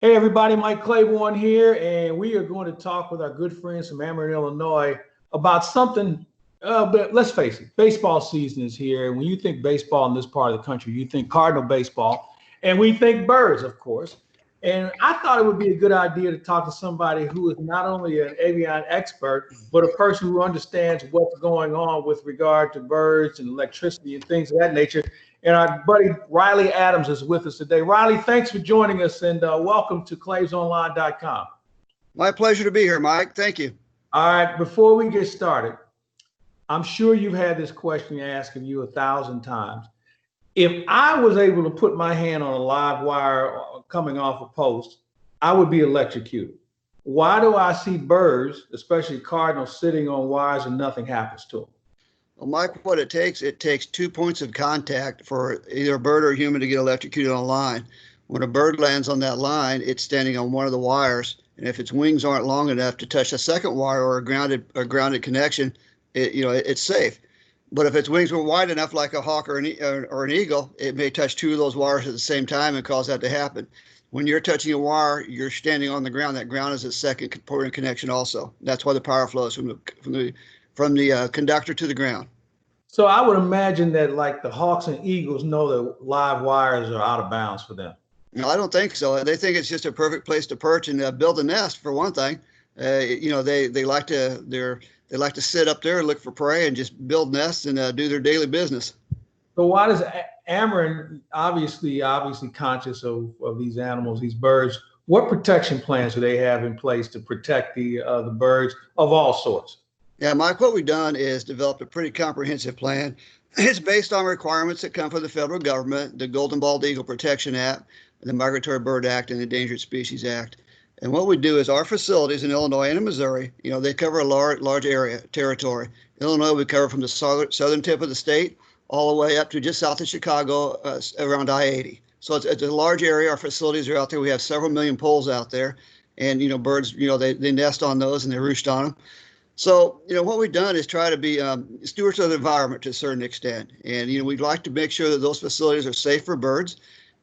Hey everybody, Mike Claiborne here, and we are going to talk with our good friends from Ameren, Illinois about something. But let's face it, baseball season is here, and when you think baseball in this part of the country, you think Cardinal baseball, and we think birds, of course. And I thought it would be a good idea to talk to somebody who is not only an avian expert, but a person who understands what's going on with regard to birds and electricity and things of that nature. And our buddy Riley Adams is with us today. Riley, thanks for joining us and welcome to clavesonline.com. My pleasure to be here, Mike. Thank you. All right, before we get started, I'm sure you've had this question asked of you 1,000 times. If I was able to put my hand on a live wire coming off a post, I would be electrocuted. Why do I see birds, especially cardinals, sitting on wires and nothing happens to them? Well, Mike, what it takes 2 points of contact for either a bird or a human to get electrocuted on a line. When a bird lands on that line, it's standing on one of the wires, and if its wings aren't long enough to touch a second wire or a grounded connection, it's safe. But if its wings were wide enough, like a hawk or an eagle, it may touch two of those wires at the same time and cause that to happen. When you're touching a wire, you're standing on the ground. That ground is a second important connection also. That's why the power flows from the conductor to the ground. So I would imagine that like the hawks and eagles know that live wires are out of bounds for them. No, I don't think so. They think it's just a perfect place to perch and build a nest for one thing. They like to sit up there and look for prey and just build nests and do their daily business. So why does Ameren, obviously conscious of these animals, these birds, what protection plans do they have in place to protect the birds of all sorts? Yeah, Mike, what we've done is developed a pretty comprehensive plan. It's based on requirements that come from the federal government, the Golden Bald Eagle Protection Act, the Migratory Bird Act, and the Endangered Species Act. And what we do is our facilities in Illinois and in Missouri, they cover a large area, territory. Illinois, we cover from the southern tip of the state all the way up to just south of Chicago, around I-80. So it's a large area. Our facilities are out there. We have several million poles out there. And, birds, they nest on those and they roost on them. So, what we've done is try to be stewards of the environment to a certain extent. And, we'd like to make sure that those facilities are safe for birds.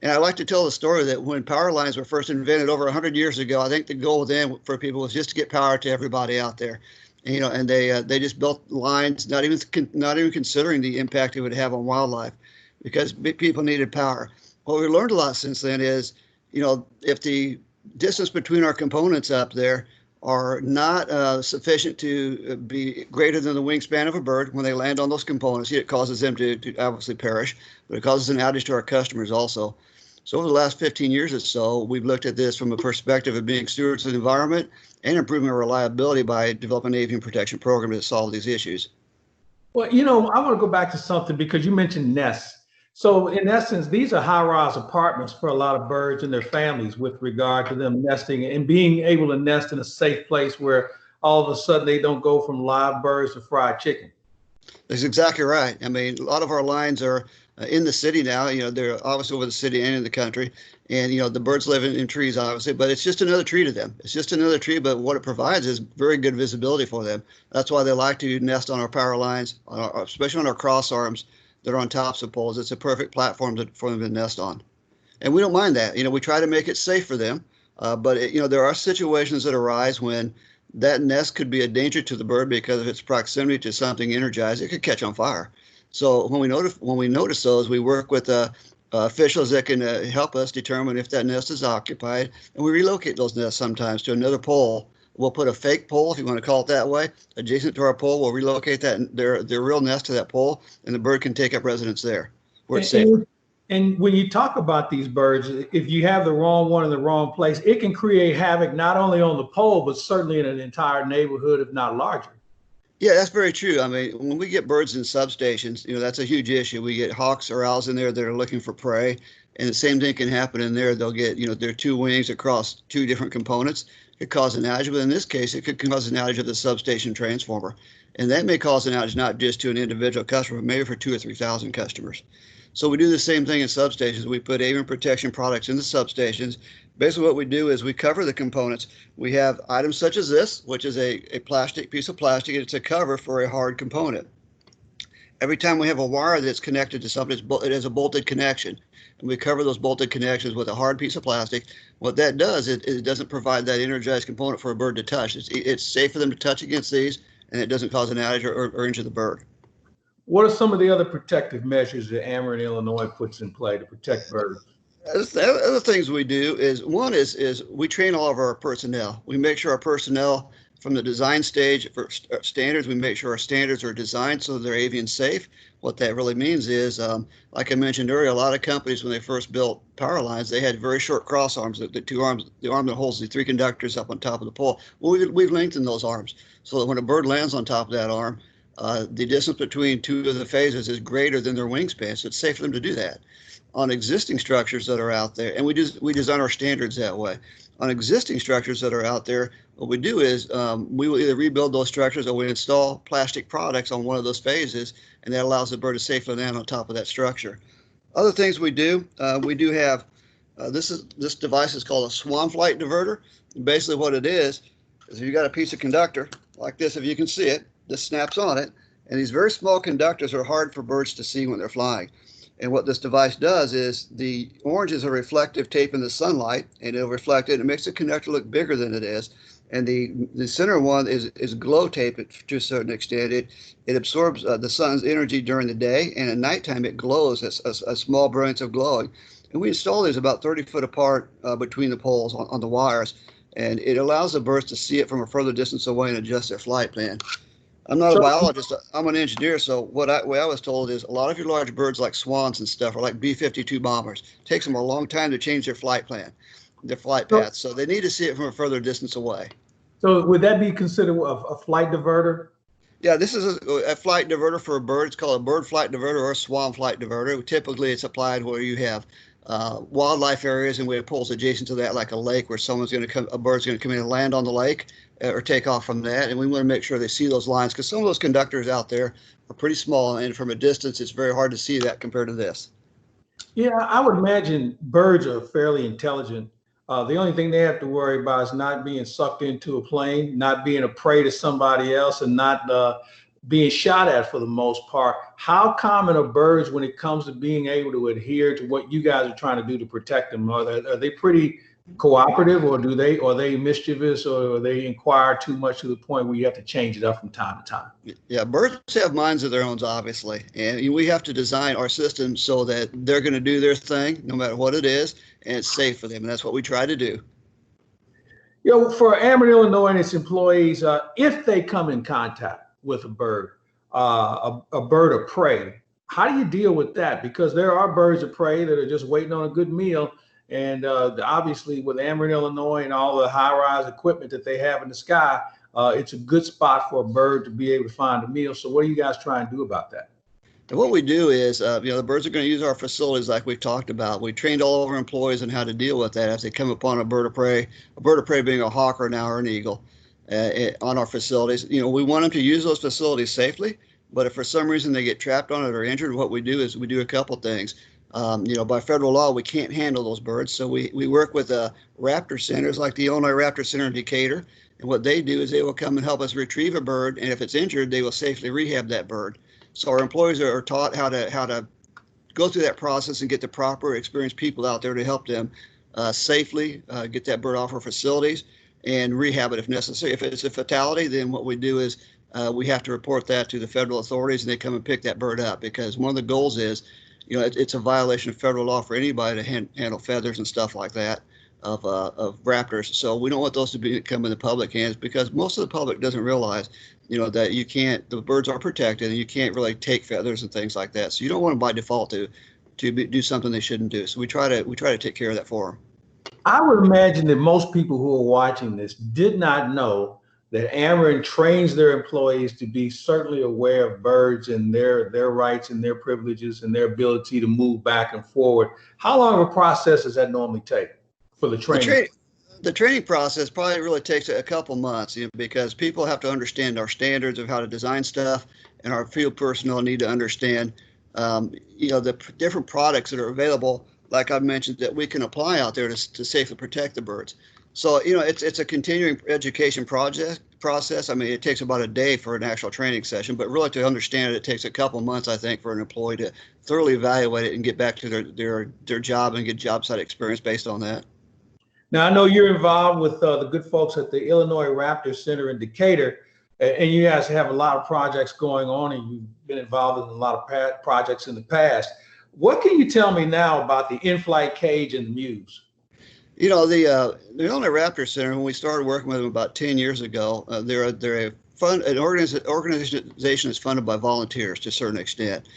And I like to tell the story that when power lines were first invented over 100 years ago, I think the goal then for people was just to get power to everybody out there. And they just built lines, not even considering the impact it would have on wildlife, because people needed power. What we learned a lot since then is, if the distance between our components up there are not sufficient to be greater than the wingspan of a bird when they land on those components, it causes them to obviously perish, but it causes an outage to our customers also. So over the last 15 years or so, we've looked at this from a perspective of being stewards of the environment and improving our reliability by developing an avian protection program to solve these issues. Well, I want to go back to something because you mentioned nests. So in essence, these are high-rise apartments for a lot of birds and their families with regard to them nesting and being able to nest in a safe place where all of a sudden they don't go from live birds to fried chicken. That's exactly right. I mean, a lot of our lines are in the city now. They're obviously over the city and in the country. And, the birds live in trees, obviously, but it's just another tree to them. It's just another tree, but what it provides is very good visibility for them. That's why they like to nest on our power lines, especially on our cross arms. They're on tops of poles. It's a perfect platform for them to nest on. And we don't mind that. We try to make it safe for them. But there are situations that arise when that nest could be a danger to the bird because of its proximity to something energized. It could catch on fire. So when we notice those, we work with officials that can help us determine if that nest is occupied. And we relocate those nests sometimes to another pole. We'll put a fake pole, if you want to call it that way, adjacent to our pole. We'll relocate their real nest to that pole, and the bird can take up residence there where it's safe. And when you talk about these birds, if you have the wrong one in the wrong place, it can create havoc not only on the pole, but certainly in an entire neighborhood, if not larger. Yeah, that's very true. I mean, when we get birds in substations, that's a huge issue. We get hawks or owls in there that are looking for prey, and the same thing can happen in there. They'll get, their two wings across two different components. It could cause an outage, but in this case, it could cause an outage of the substation transformer. And that may cause an outage not just to an individual customer, but maybe for 2,000 or 3,000 customers. So we do the same thing in substations. We put avian protection products in the substations. Basically what we do is we cover the components. We have items such as this, which is a plastic piece of plastic. It's a cover for a hard component. Every time we have a wire that's connected to something, it has a bolted connection. And we cover those bolted connections with a hard piece of plastic. What that does, it doesn't provide that energized component for a bird to touch. It's safe for them to touch against these, and it doesn't cause an outage or injure the bird. What are some of the other protective measures that Ameren Illinois puts in play to protect birds? The other things we do is one is we train all of our personnel. We make sure our personnel from the design stage for standards, we make sure our standards are designed so they're avian safe. What that really means is, like I mentioned earlier, a lot of companies when they first built power lines, they had very short cross arms, the two arms, the arm that holds the three conductors up on top of the pole. Well, we've lengthened those arms so that when a bird lands on top of that arm, the distance between two of the phases is greater than their wingspan, so it's safe for them to do that. On existing structures that are out there, and we design our standards that way. On existing structures that are out there, what we do is we will either rebuild those structures or we install plastic products on one of those phases, and that allows the bird to safely land on top of that structure. Other things we do have this device is called a swan flight diverter. And basically, what it is you got a piece of conductor like this, if you can see it. This snaps on it, and these very small conductors are hard for birds to see when they're flying. And what this device does is the orange is a reflective tape in the sunlight, and it'll reflect it. It makes the conductor look bigger than it is. And the center one is glow tape to a certain extent. It absorbs the sun's energy during the day, and at nighttime it glows a small brilliance of glowing. And we install these about 30 foot apart between the poles on the wires, and it allows the birds to see it from a further distance away and adjust their flight plan. I'm not a biologist, I'm an engineer, so way I was told is a lot of your large birds like swans and stuff are like B-52 bombers. It takes them a long time to change their flight plan, their flight path, so they need to see it from a further distance away. So would that be considered a flight diverter? Yeah, this is a flight diverter for a bird. It's called a bird flight diverter or a swan flight diverter. Typically, it's applied where you have wildlife areas and we have poles adjacent to that, like a lake where a bird's going to come in and land on the lake or take off from that. And we want to make sure they see those lines because some of those conductors out there are pretty small, and from a distance, it's very hard to see that compared to this. Yeah, I would imagine birds are fairly intelligent. The only thing they have to worry about is not being sucked into a plane, not being a prey to somebody else, and not being shot at for the most part. How common are birds when it comes to being able to adhere to what you guys are trying to do to protect them? Are they pretty cooperative, or are they mischievous, or they inquire too much to the point where you have to change it up from time to time? Yeah, birds have minds of their own, obviously, and we have to design our system so that they're going to do their thing, no matter what it is, and it's safe for them, and that's what we try to do. For Ameren Illinois and its employees, if they come in contact with a bird of prey, how do you deal with that? Because there are birds of prey that are just waiting on a good meal. And obviously, with Ameren Illinois and all the high-rise equipment that they have in the sky, it's a good spot for a bird to be able to find a meal. So what do you guys try and do about that? And what we do is, the birds are going to use our facilities like we've talked about. We trained all of our employees on how to deal with that as they come upon a bird of prey being a hawk or now or an eagle on our facilities. We want them to use those facilities safely, but if for some reason they get trapped on it or injured, what we do is we do a couple things. By federal law, we can't handle those birds. So we work with Raptor centers like the Illinois Raptor Center in Decatur. And what they do is they will come and help us retrieve a bird. And if it's injured, they will safely rehab that bird. So our employees are taught how to go through that process and get the proper experienced people out there to help them safely get that bird off our facilities and rehab it if necessary. If it's a fatality, then what we do is we have to report that to the federal authorities and they come and pick that bird up, because one of the goals is, it's a violation of federal law for anybody to handle feathers and stuff like that of raptors. So we don't want those to come in the public hands, because most of the public doesn't realize, that you can't. The birds are protected, and you can't really take feathers and things like that. So you don't want them by default to do something they shouldn't do. So we try to take care of that for them. I would imagine that most people who are watching this did not know that Ameren trains their employees to be certainly aware of birds and their rights and their privileges and their ability to move back and forward. How long of a process does that normally take for the training? The training process probably really takes a couple months, because people have to understand our standards of how to design stuff, and our field personnel need to understand, the different products that are available, like I've mentioned, that we can apply out there to safely protect the birds. So, it's a continuing education process process. I mean, it takes about a day for an actual training session, but really to understand it, it takes a couple months, I think, for an employee to thoroughly evaluate it and get back to their job and get job site experience based on that. Now, I know you're involved with the good folks at the Illinois Raptor Center in Decatur, and you guys have a lot of projects going on, and you've been involved in a lot of projects in the past. What can you tell me now about the in-flight cage and the Muse? You know, the Illinois Raptor Center, when we started working with them about 10 years ago, they're an organization that's funded by volunteers to a certain extent.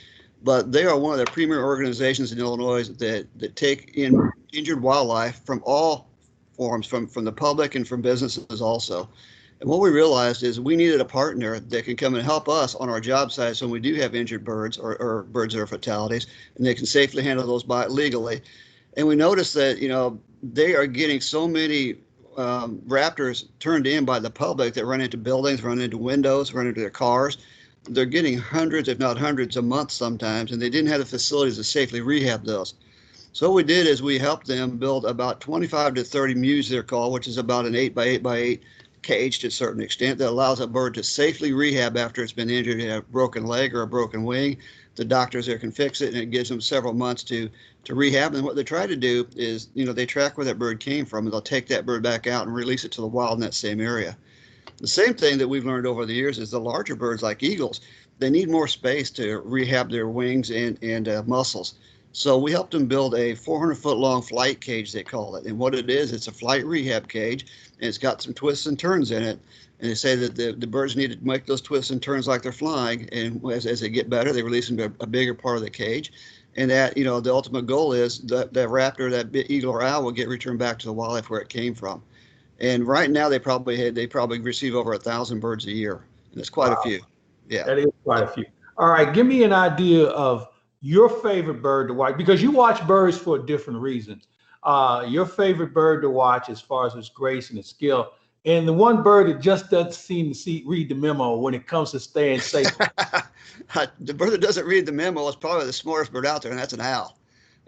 But they are one of the premier organizations in Illinois that take in injured wildlife from all forms, from the public and from businesses also. And what we realized is we needed a partner that can come and help us on our job sites when we do have injured birds or birds that are fatalities, and they can safely handle those legally. And we noticed that, you know, they are getting so many raptors turned in by the public that run into buildings, run into windows, run into their cars. They're getting hundreds, if not hundreds, a month sometimes, and they didn't have the facilities to safely rehab those. So what we did is we helped them build about 25 to 30 Muse, they're called, which is about an 8 by 8 by 8 cage to a certain extent that allows a bird to safely rehab after it's been injured in a broken leg or a broken wing. The doctors there can fix it, and it gives them several months to rehab. And what they try to do is, you know, they track where that bird came from, and they'll take that bird back out and release it to the wild in that same area. The same thing that we've learned over the years is the larger birds like eagles, they need more space to rehab their wings and muscles. So we helped them build a 400-foot long flight cage, they call it. And what it is, it's a flight rehab cage, and it's got some twists and turns in it. And they say that the birds need to make those twists and turns like they're flying. And as they get better, they release them to a bigger part of the cage. And that, you know, the ultimate goal is that raptor, that eagle or owl will get returned back to the wildlife where it came from. And right now they probably receive over 1,000 birds a year. And it's quite a few. Yeah. That is quite a few. All right. Give me an idea of your favorite bird to watch, because you watch birds for different reasons. Your favorite bird to watch as far as its grace and its skill, and the one bird that just doesn't seem to read the memo when it comes to staying safe. The bird that doesn't read the memo is probably the smartest bird out there, and that's an owl.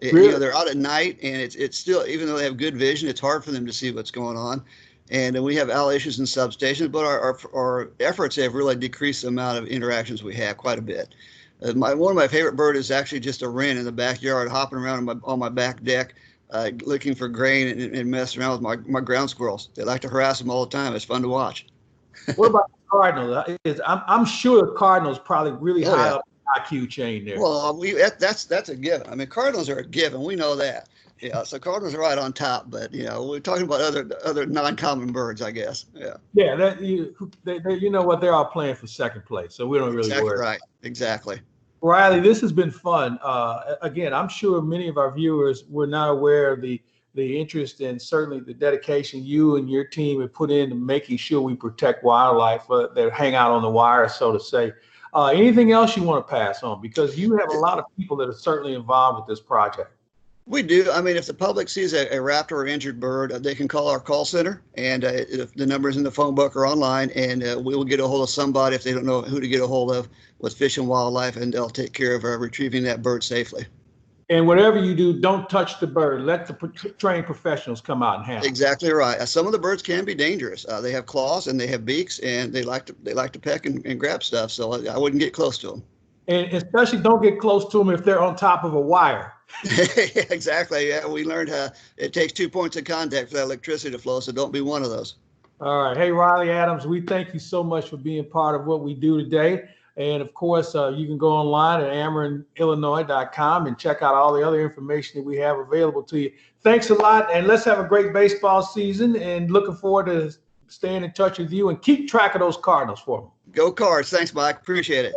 Really? You know, they're out at night, and it's still, even though they have good vision, it's hard for them to see what's going on. And we have owl issues in substations, but our efforts have really decreased the amount of interactions we have quite a bit. One of my favorite birds is actually just a wren in the backyard, hopping around on my back deck, looking for grain and messing around with my ground squirrels. They like to harass them all the time. It's fun to watch. What about the cardinals? I'm sure the cardinals probably really high up the IQ chain there. Well, that's a given. I mean, cardinals are a given. We know that. Yeah, so cardinals are right on top, but you know, we're talking about other non-common birds, I guess. Yeah. Yeah, you know what, they're all playing for second place, so we don't really worry. Right. Exactly. Riley, this has been fun. Again, I'm sure many of our viewers were not aware of the interest and certainly the dedication you and your team have put into making sure we protect wildlife that hang out on the wire, so to say. Anything else you want to pass on? Because you have a lot of people that are certainly involved with this project. We do. I mean, if the public sees a raptor or injured bird, they can call our call center, and if the number is in the phone book or online, and we will get a hold of somebody if they don't know who to get a hold of with Fish and Wildlife, and they'll take care of retrieving that bird safely. And whatever you do, don't touch the bird. Let the trained professionals come out and handle it. Exactly right. Some of the birds can be dangerous. They have claws and they have beaks, and they like to peck and grab stuff. So I wouldn't get close to them. And especially don't get close to them if they're on top of a wire. Exactly. Yeah, we learned it takes 2 points of contact for that electricity to flow, so don't be one of those. All right. Hey, Riley Adams, we thank you so much for being part of what we do today. And of course, you can go online at AmerenIllinois.com and check out all the other information that we have available to you. Thanks a lot, and let's have a great baseball season, and looking forward to staying in touch with you, and keep track of those Cardinals for me. Go Cards. Thanks, Mike. Appreciate it.